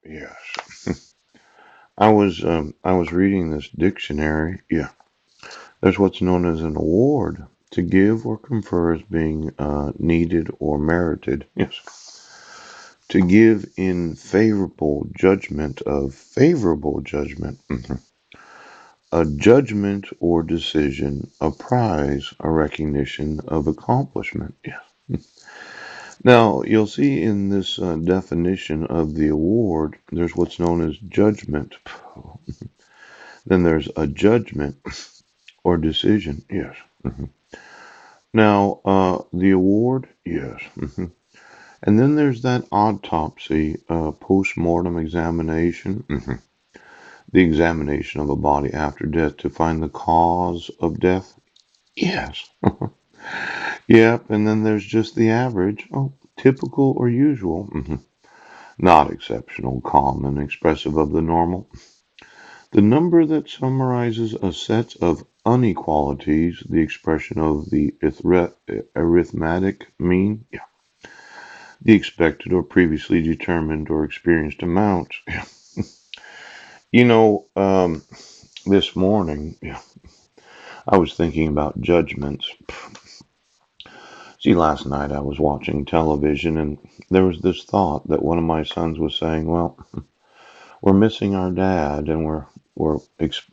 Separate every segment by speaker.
Speaker 1: Yes. I was reading this dictionary. Yeah. There's what's known as an award to give or confer as being needed or merited. Yes. To give in favorable judgment, a judgment or decision, a prize, a recognition of accomplishment. Yeah. Now, you'll see in this definition of the award, there's what's known as judgment. Then there's a judgment or decision. Yes. Now, the award. Yes. And then there's that autopsy, post-mortem examination. The examination of a body after death to find the cause of death. Yes. Yep. And then there's just the average. Oh, typical or usual. Not exceptional, common, expressive of the normal. The number that summarizes a set of inequalities, the expression of the arithmetic mean, yeah. The expected or previously determined or experienced amount. Yeah. You know, this morning, yeah, I was thinking about judgments. See, last night I was watching television and there was this thought that one of my sons was saying, well, we're missing our dad and we're ex-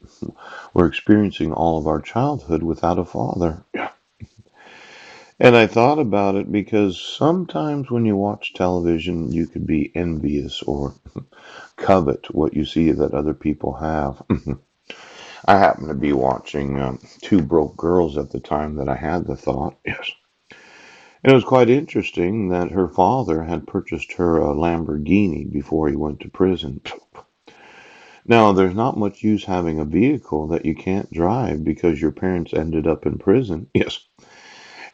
Speaker 1: we're experiencing all of our childhood without a father. And I thought about it because sometimes when you watch television, you could be envious or covet what you see that other people have. I happened to be watching Two Broke Girls at the time that I had the thought. Yes. And it was quite interesting that her father had purchased her a Lamborghini before he went to prison. Now, there's not much use having a vehicle that you can't drive because your parents ended up in prison. Yes.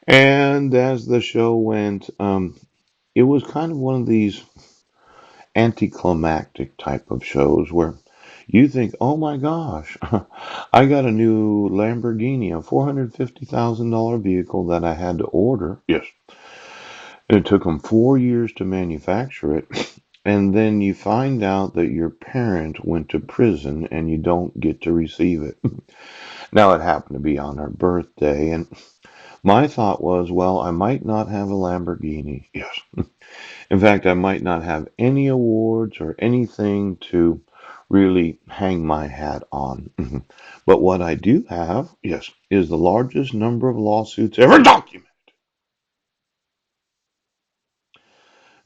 Speaker 1: And as the show went, it was kind of one of these anticlimactic type of shows where you think, oh my gosh, I got a new Lamborghini, a $450,000 vehicle that I had to order. Yes. It took them 4 years to manufacture it. And then you find out that your parent went to prison and you don't get to receive it. Now, it happened to be on her birthday. And my thought was, well, I might not have a Lamborghini. Yes. In fact, I might not have any awards or anything to really hang my hat on. But what I do have, yes, is the largest number of lawsuits ever documented.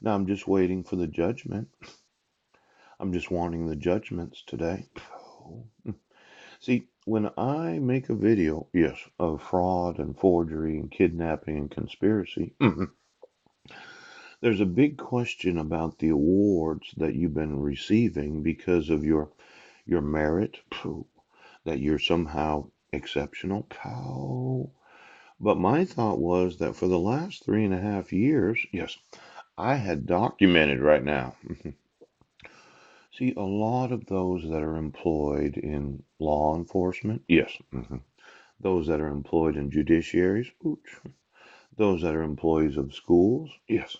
Speaker 1: Now I'm just waiting for the judgment. I'm just wanting the judgments today. See, when I make a video, yes, of fraud and forgery and kidnapping and conspiracy, there's a big question about the awards that you've been receiving because of your merit, that you're somehow exceptional. But my thought was that for the last 3.5 years, yes, I had documented right now. See, a lot of those that are employed in law enforcement, yes. Those that are employed in judiciaries, ooch. Those that are employees of schools, yes.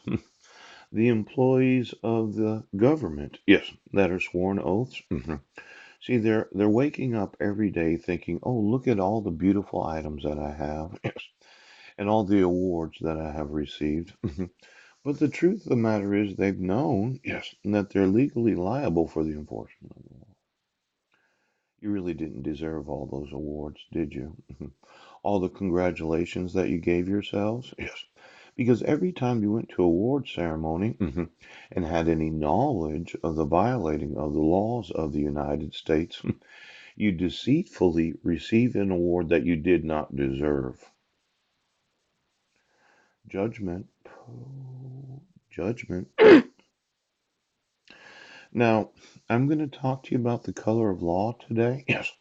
Speaker 1: The employees of the government, yes, that are sworn oaths. See, they're waking up every day thinking, "Oh, look at all the beautiful items that I have, yes, and all the awards that I have received." But the truth of the matter is, they've known, yes, that they're legally liable for the enforcement of the law. You really didn't deserve all those awards, did you? All the congratulations that you gave yourselves? Yes. Because every time you went to a award ceremony and had any knowledge of the violating of the laws of the United States, you deceitfully received an award that you did not deserve. Judgment. Judgment. Now, I'm going to talk to you about the color of law today. Yes.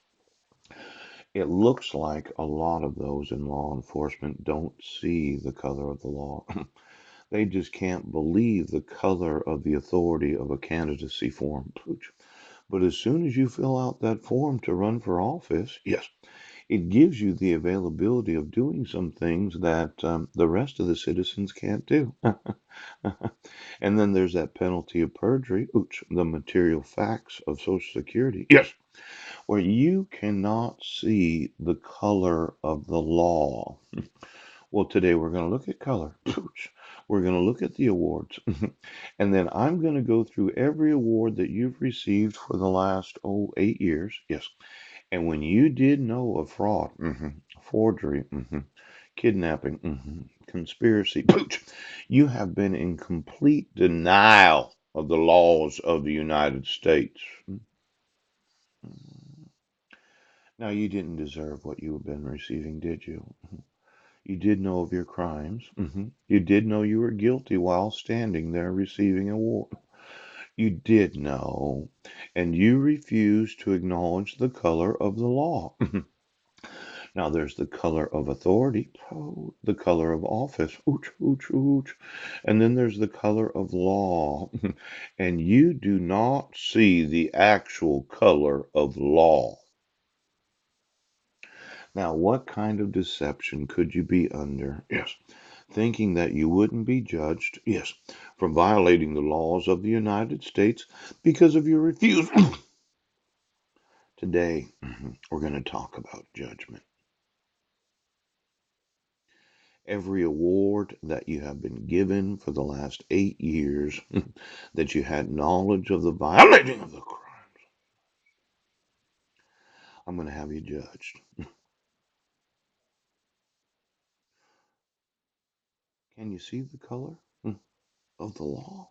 Speaker 1: It looks like a lot of those in law enforcement don't see the color of the law. They just can't believe the color of the authority of a candidacy form. But as soon as you fill out that form to run for office, yes, It gives you the availability of doing some things that the rest of the citizens can't do. And then there's that penalty of perjury, ooch, the material facts of Social Security. Yes, where you cannot see the color of the law. Well, today we're going to look at color. Pooch. We're going to look at the awards. And then I'm going to go through every award that you've received for the last, 8 years. Yes. And when you did know of fraud, forgery, kidnapping, conspiracy, pooch, you have been in complete denial of the laws of the United States. Now, you didn't deserve what you have been receiving, did you? You did know of your crimes. You did know you were guilty while standing there receiving a award. You did know, and you refused to acknowledge the color of the law. Now there's the color of authority, the color of office, ooch, ooch, ooch. And then there's the color of law. And you do not see the actual color of law. Now, what kind of deception could you be under? Yes. Thinking that you wouldn't be judged, yes, for violating the laws of the United States because of your refusal. Today, we're going to talk about judgment. Every award that you have been given for the last 8 years that you had knowledge of the violating of the crimes, I'm going to have you judged. Can you see the color of the law?